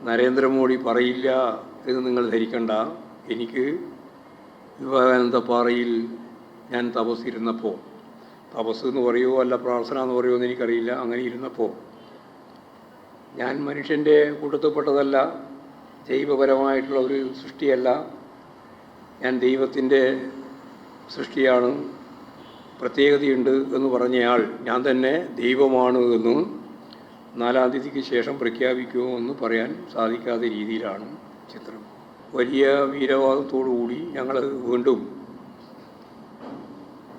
നരേന്ദ്രമോദി പറയില്ല എന്ന് നിങ്ങൾ ധരിക്കണ്ട. എനിക്ക് വിവേകാനന്ദ പാറയിൽ ഞാൻ തപസ്സിരുന്നപ്പോൾ, തപസ് എന്ന് പറയുമോ അല്ല പ്രാർത്ഥന എന്ന് പറയുമോ എന്ന് എനിക്കറിയില്ല, അങ്ങനെ ഇരുന്നപ്പോൾ ഞാൻ മനുഷ്യൻ്റെ കൂട്ടത്തിൽപ്പെട്ടതല്ല, ജൈവപരമായിട്ടുള്ള ഒരു സൃഷ്ടിയല്ല, ഞാൻ ദൈവത്തിൻ്റെ സൃഷ്ടിയാണ്, പ്രത്യേകതയുണ്ട് എന്ന് പറഞ്ഞയാൾ ഞാൻ തന്നെ ദൈവമാണ് എന്ന് 4-ാം തീയതിക്ക് ശേഷം പ്രഖ്യാപിക്കുമോ എന്ന് പറയാൻ സാധിക്കാത്ത രീതിയിലാണ് ചിത്രം. വലിയ വീരവാദത്തോടുകൂടി ഞങ്ങൾ വീണ്ടും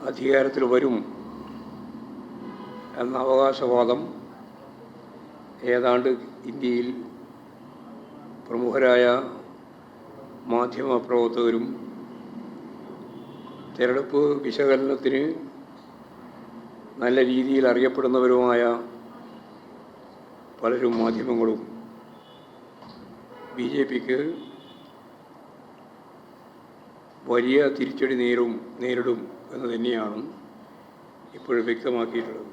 അധികാരത്തിൽ വരും എന്ന അവകാശവാദം ഏതാണ്ട് ഇന്ത്യയിൽ പ്രമുഖരായ മാധ്യമപ്രവർത്തകരും തിരഞ്ഞെടുപ്പ് വിശകലനത്തിന് നല്ല രീതിയിൽ അറിയപ്പെടുന്നവരുമായ പലരും മാധ്യമങ്ങളും BJPക്ക് വലിയ തിരിച്ചടി നേരിടും എന്ന് തന്നെയാണ് ഇപ്പോൾ വ്യക്തമാക്കിയിട്ടുള്ളത്.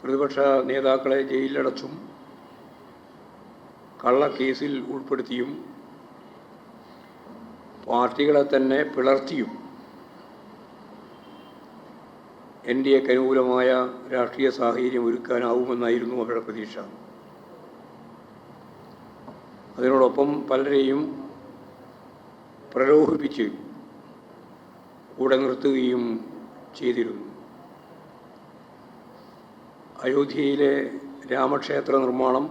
പ്രതിപക്ഷ നേതാക്കളെ ജയിലിലടച്ചും കള്ളക്കേസിൽ ഉൾപ്പെടുത്തിയും പാർട്ടികളെ തന്നെ പിളർത്തിയും NDAക്ക് അനുകൂലമായ രാഷ്ട്രീയ സാഹചര്യം ഒരുക്കാനാവുമെന്നായിരുന്നു അവരുടെ പ്രതീക്ഷ. അതിനോടൊപ്പം പലരെയും പ്രലോഭിപ്പിച്ച് കൂടെ നിർത്തുകയും ചെയ്തിരുന്നു. അയോധ്യയിലെ രാമക്ഷേത്ര നിർമ്മാണം,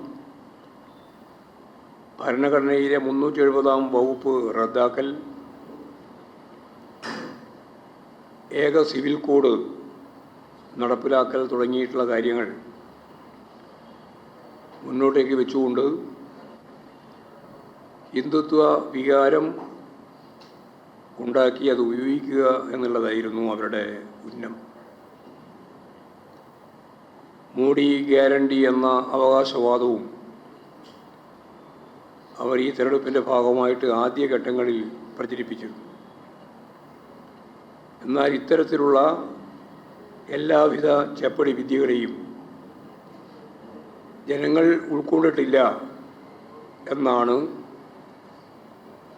ഭരണഘടനയിലെ 370-ാം വകുപ്പ് റദ്ദാക്കൽ, ഏക സിവിൽ കോഡ് നടപ്പിലാക്കൽ തുടങ്ങിയിട്ടുള്ള കാര്യങ്ങൾ മുന്നോട്ടേക്ക് വെച്ചുകൊണ്ട് ഹിന്ദുത്വ വികാരം ഉണ്ടാക്കി അത് ഉപയോഗിക്കുക എന്നുള്ളതായിരുന്നു അവരുടെ ഉന്നം. മോഡി ഗ്യാരണ്ടി എന്ന അവകാശവാദവും അവർ ഈ തെരഞ്ഞെടുപ്പിൻ്റെ ഭാഗമായിട്ട് ആദ്യഘട്ടങ്ങളിൽ പ്രചരിപ്പിച്ചിരുന്നു. എന്നാൽ ഇത്തരത്തിലുള്ള എല്ലാവിധ ചെപ്പടി വിദ്യകളെയും ജനങ്ങൾ ഉൾക്കൊണ്ടിട്ടില്ല എന്നാണ്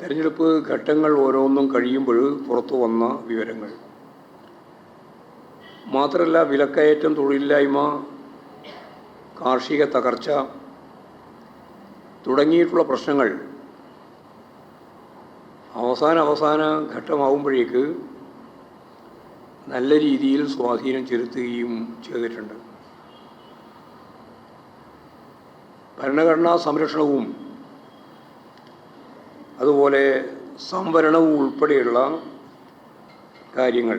തെരഞ്ഞെടുപ്പ് ഘട്ടങ്ങൾ ഓരോന്നും കഴിയുമ്പോൾ പുറത്തു വന്ന വിവരങ്ങൾ. മാത്രമല്ല, വിലക്കയറ്റം, തൊഴിലില്ലായ്മ, കാർഷിക തകർച്ച തുടങ്ങിയിട്ടുള്ള പ്രശ്നങ്ങൾ അവസാന ഘട്ടമാകുമ്പോഴേക്ക് നല്ല രീതിയിൽ സ്വാധീനം ചെലുത്തുകയും ചെയ്തിട്ടുണ്ട്. ഭരണഘടനാ സംരക്ഷണവും അതുപോലെ സംവരണവും ഉൾപ്പെടെയുള്ള കാര്യങ്ങൾ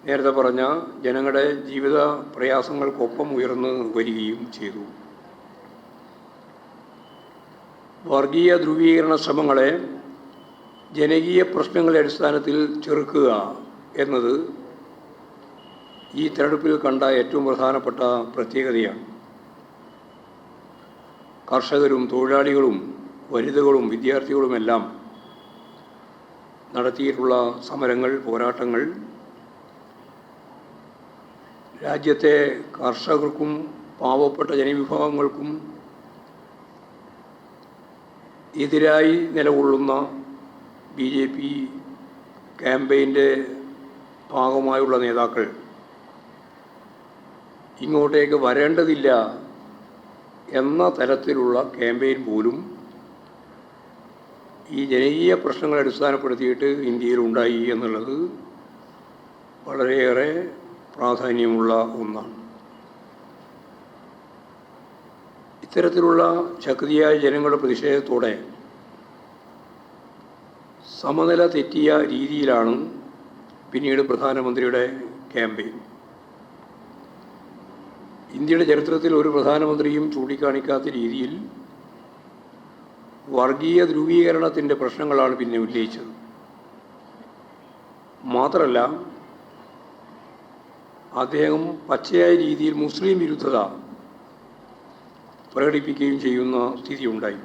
നേരത്തെ പറഞ്ഞ ജനങ്ങളുടെ ജീവിത പ്രയാസങ്ങൾക്കൊപ്പം ഉയർന്നു വരികയും ചെയ്തു. വർഗീയ ധ്രുവീകരണ ശ്രമങ്ങളെ ജനകീയ പ്രശ്നങ്ങളുടെ അടിസ്ഥാനത്തിൽ ചെറുക്കുക എന്നത് ഈ തെരഞ്ഞെടുപ്പിൽ കണ്ട ഏറ്റവും പ്രധാനപ്പെട്ട പ്രത്യേകതയാണ്. കർഷകരും തൊഴിലാളികളും വനിതകളും വിദ്യാർത്ഥികളുമെല്ലാം നടത്തിയിട്ടുള്ള സമരങ്ങൾ, പോരാട്ടങ്ങൾ രാജ്യത്തെ കർഷകർക്കും പാവപ്പെട്ട ജനവിഭാഗങ്ങൾക്കും എതിരായി നിലകൊള്ളുന്ന BJP ക്യാമ്പയിൻ്റെ ഭാഗമായുള്ള നേതാക്കൾ ഇങ്ങോട്ടേക്ക് വരേണ്ടതില്ല എന്ന തരത്തിലുള്ള ക്യാമ്പയിൻ പോലും ഈ ജനകീയ പ്രശ്നങ്ങളെ അടിസ്ഥാനപ്പെടുത്തിയിട്ട് ഇന്ത്യയിൽ ഉണ്ടായി എന്നുള്ളത് വളരെയേറെ പ്രാധാന്യമുള്ള ഒന്നാണ്. ഇത്തരത്തിലുള്ള ശക്തിയായ ജനങ്ങളുടെ പ്രതിഷേധത്തോടെ സമനില തെറ്റിയ രീതിയിലാണ് പിന്നീട് പ്രധാനമന്ത്രിയുടെ ക്യാമ്പയിൻ. ഇന്ത്യയുടെ ചരിത്രത്തിൽ ഒരു പ്രധാനമന്ത്രിയും ചൂണ്ടിക്കാണിക്കാത്ത രീതിയിൽ വർഗീയ ധ്രുവീകരണത്തിൻ്റെ പ്രശ്നങ്ങളാണ് പിന്നെ ഉന്നയിച്ചത്. മാത്രമല്ല, അദ്ദേഹം പച്ചയായ രീതിയിൽ മുസ്ലിം വിരുദ്ധത പ്രകടിപ്പിക്കുകയും ചെയ്യുന്ന സ്ഥിതി ഉണ്ടായി.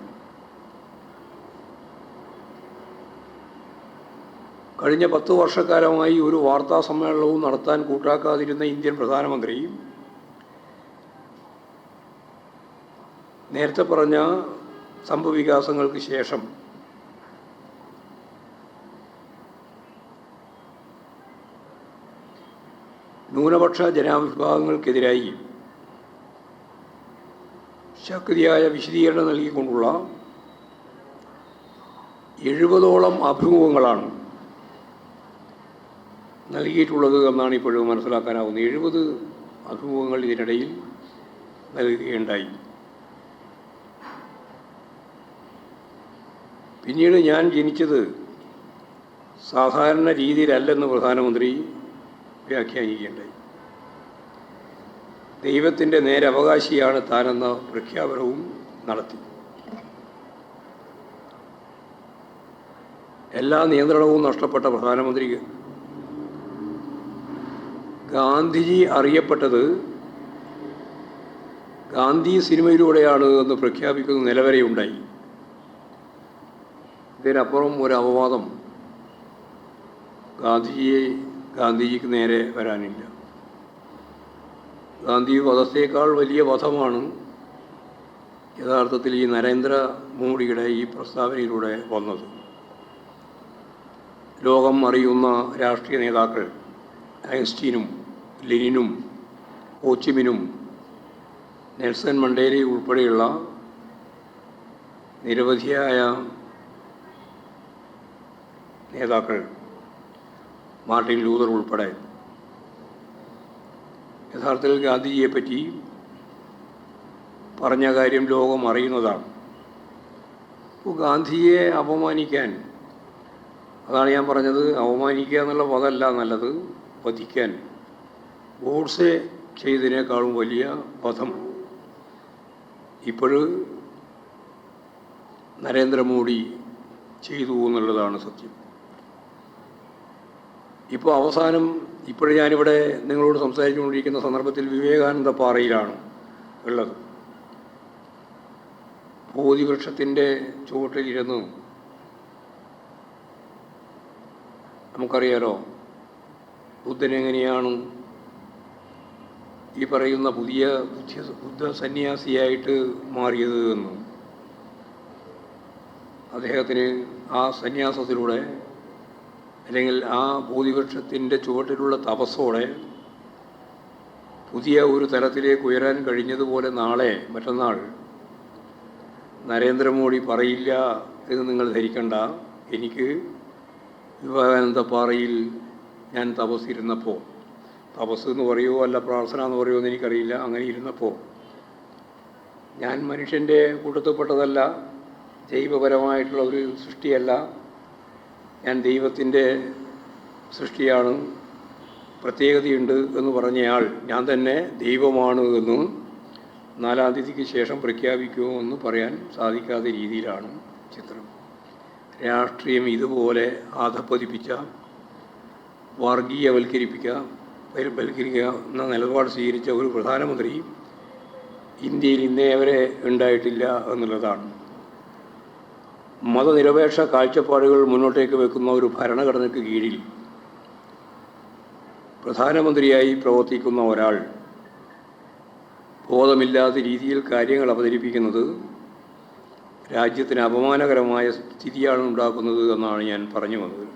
കഴിഞ്ഞ 10 വർഷക്കാലമായി ഒരു വാർത്താ സമ്മേളനവും നടത്താൻ കൂട്ടാക്കാതിരുന്ന ഇന്ത്യൻ പ്രധാനമന്ത്രി നേരത്തെ പറഞ്ഞ സംഭവവികാസങ്ങൾക്ക് ശേഷം ന്യൂനപക്ഷ ജനവിഭാഗങ്ങൾക്കെതിരായി ശക്തിയായ വിശദീകരണം നൽകിക്കൊണ്ടുള്ള 70ഓളം അഭിമുഖങ്ങളാണ് നൽകിയിട്ടുള്ളത് എന്നാണ് ഇപ്പോഴും മനസ്സിലാക്കാനാവുന്നത്. 70 അഭിമുഖങ്ങൾ ഇതിനിടയിൽ നൽകുകയുണ്ടായി. പിന്നീട് ഞാൻ ജനിച്ചത് സാധാരണ രീതിയിലല്ലെന്ന് പ്രധാനമന്ത്രി വ്യാഖ്യാനിക്കുകയുണ്ടായി. ദൈവത്തിൻ്റെ നേരവകാശിയാണ് താനെന്ന പ്രഖ്യാപനവും നടത്തി. എല്ലാ നിയന്ത്രണവും നഷ്ടപ്പെട്ട പ്രധാനമന്ത്രി ഗാന്ധിജി അറിയപ്പെട്ടത് ഗാന്ധി സിനിമയിലൂടെയാണ് എന്ന് പ്രഖ്യാപിക്കുന്ന നിലവരെയുണ്ടായി. ഇതിനപ്പുറം ഒരു അപവാദം ഗാന്ധിജിക്ക് നേരെ വരാനില്ല. ഗാന്ധി വധത്തേക്കാൾ വലിയ വധമാണ് യഥാർത്ഥത്തിൽ ഈ നരേന്ദ്രമോദിയുടെ ഈ പ്രസ്താവനയിലൂടെ വന്നത്. ലോകം അറിയുന്ന രാഷ്ട്രീയ നേതാക്കൾ ഐൻസ്റ്റീനും ലെനിനും ഹോച്ചിമിനും നെൽസൺ മണ്ടേലയും ഉൾപ്പെടെയുള്ള നിരവധിയായ നേതാക്കൾ, മാർട്ടിൻ ലൂതർ ഉൾപ്പെടെ, യഥാർത്ഥത്തിൽ ഗാന്ധിജിയെപ്പറ്റി പറഞ്ഞ കാര്യം ലോകം അറിയുന്നതാണ്. അപ്പോൾ ഗാന്ധിജിയെ അപമാനിക്കാൻ, അതാണ് ഞാൻ പറഞ്ഞത്, അവമാനിക്കുക എന്നുള്ള പദമല്ല നല്ലത്, വധിക്കാൻ ഗോഡ്സെ ചെയ്തതിനേക്കാളും വലിയ വധം ഇപ്പോഴും നരേന്ദ്രമോദി ചെയ്തു എന്നുള്ളതാണ് സത്യം. ഇപ്പോൾ അവസാനം ഇപ്പോഴും ഞാനിവിടെ നിങ്ങളോട് സംസാരിച്ചുകൊണ്ടിരിക്കുന്ന സന്ദർഭത്തിൽ വിവേകാനന്ദ പാറയിലാണ് ഉള്ളത്. ബോധിവൃക്ഷത്തിൻ്റെ ചുവട്ടിലിരുന്ന് നമുക്കറിയാലോ ബുദ്ധൻ എങ്ങനെയാണ് ഈ പറയുന്ന പുതിയ ബുദ്ധ സന്യാസിയായിട്ട് മാറിയത് എന്നും അദ്ദേഹത്തിന് ആ സന്യാസത്തിലൂടെ അല്ലെങ്കിൽ ആ ബോധിവൃക്ഷത്തിൻ്റെ ചുവട്ടിലുള്ള തപസ്സോടെ പുതിയ ഒരു തലത്തിലേക്ക് ഉയരാൻ കഴിഞ്ഞതുപോലെ നാളെ മറ്റന്നാൾ നരേന്ദ്രമോദി പറയില്ല എന്ന് നിങ്ങൾ ധരിക്കണ്ട. എനിക്ക് വിവേകാനന്ദ പാറയിൽ ഞാൻ തപസ്സിരുന്നപ്പോൾ, തപസ് എന്ന് പറയുമോ അല്ല പ്രാർത്ഥന എന്ന് പറയുമോ എന്ന് എനിക്കറിയില്ല, അങ്ങനെ ഇരുന്നപ്പോൾ ഞാൻ മനുഷ്യൻ്റെ കൂട്ടത്തിൽപ്പെട്ടതല്ല, ജൈവപരമായിട്ടുള്ള ഒരു സൃഷ്ടിയല്ല, ഞാൻ ദൈവത്തിൻ്റെ സൃഷ്ടിയാണ്, പ്രത്യേകതയുണ്ട് എന്ന് പറഞ്ഞയാൾ ഞാൻ തന്നെ ദൈവമാണ് എന്നും 4-ാം തീയതിക്ക് ശേഷം പ്രഖ്യാപിക്കുമോ എന്ന് പറയാൻ സാധിക്കാത്ത രീതിയിലാണ് ചിത്രം. രാഷ്ട്രീയം ഇതുപോലെ അധപ്പതിപ്പിച്ച, വർഗീയവൽക്കരിക്കുക എന്ന നിലപാട് സ്വീകരിച്ച ഒരു പ്രധാനമന്ത്രി ഇന്ത്യയിൽ ഇന്നേ വരെ ഉണ്ടായിട്ടില്ല എന്നുള്ളതാണ്. മതനിരപേക്ഷ കാഴ്ചപ്പാടുകൾ മുന്നോട്ടേക്ക് വെക്കുന്ന ഒരു ഭരണഘടനയ്ക്ക് കീഴിൽ പ്രധാനമന്ത്രിയായി പ്രവർത്തിക്കുന്ന ഒരാൾ ബോധമില്ലാത്ത രീതിയിൽ കാര്യങ്ങൾ അവതരിപ്പിക്കുന്നത് രാജ്യത്തിന് അപമാനകരമായ സ്ഥിതിയാണ് ഉണ്ടാക്കുന്നത് എന്നാണ് ഞാൻ പറഞ്ഞു വന്നത്.